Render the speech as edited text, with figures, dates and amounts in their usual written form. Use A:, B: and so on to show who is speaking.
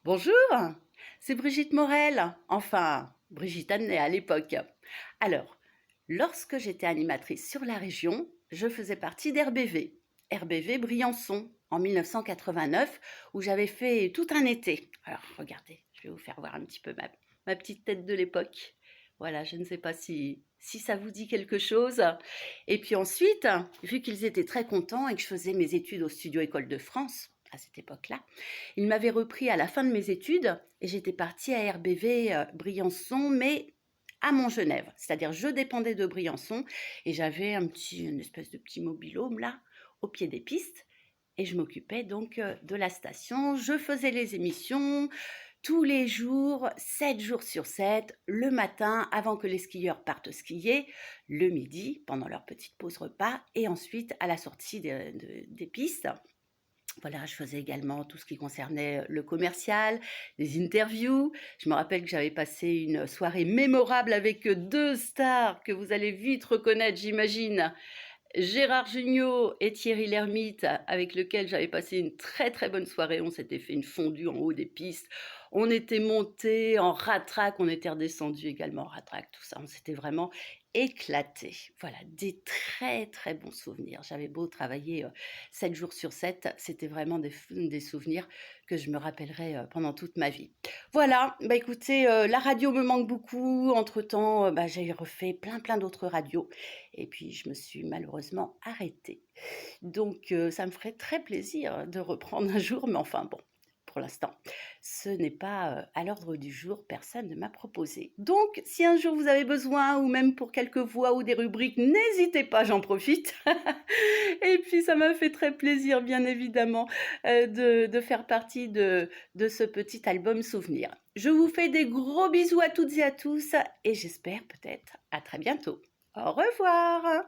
A: Bonjour, c'est Brigitte Morel, enfin Brigitte Annet à l'époque. Alors, lorsque j'étais animatrice sur la région, je faisais partie d'RBV, RBV Briançon, en 1989, où j'avais fait tout un été. Alors, regardez, je vais vous faire voir un petit peu ma petite tête de l'époque. Voilà, je ne sais pas si ça vous dit quelque chose. Et puis ensuite, vu qu'ils étaient très contents et que je faisais mes études au Studio École de France, à cette époque-là, ils m'avaient repris à la fin de mes études et j'étais partie à RBV Briançon, mais à Montgenèvre. C'est-à-dire, je dépendais de Briançon et j'avais une espèce de petit mobil-home là, au pied des pistes. Et je m'occupais donc de la station. Je faisais les émissions tous les jours, 7 jours sur 7, le matin avant que les skieurs partent skier, le midi pendant leur petite pause repas et ensuite à la sortie des pistes. Voilà, je faisais également tout ce qui concernait le commercial, les interviews. Je me rappelle que j'avais passé une soirée mémorable avec deux stars que vous allez vite reconnaître, j'imagine. Gérard Jugnot et Thierry Lhermitte, avec lequel j'avais passé une très très bonne soirée. On s'était fait une fondue en haut des pistes. On était monté en ratrac, on était redescendu également en ratrac, tout ça. On s'était vraiment éclaté. Voilà, des très très bons souvenirs. J'avais beau travailler 7 jours sur 7, c'était vraiment des souvenirs que je me rappellerai pendant toute ma vie. Voilà, bah écoutez, la radio me manque beaucoup. Entre-temps, bah, j'ai refait plein d'autres radios. Et puis, je me suis malheureusement arrêtée. Donc, ça me ferait très plaisir de reprendre un jour, mais enfin bon, pour l'instant, ce n'est pas à l'ordre du jour, personne ne m'a proposé. Donc, si un jour vous avez besoin, ou même pour quelques voix ou des rubriques, n'hésitez pas, j'en profite. Et puis, ça m'a fait très plaisir, bien évidemment, de faire partie de ce petit album souvenir. Je vous fais des gros bisous à toutes et à tous, et j'espère peut-être à très bientôt. Au revoir!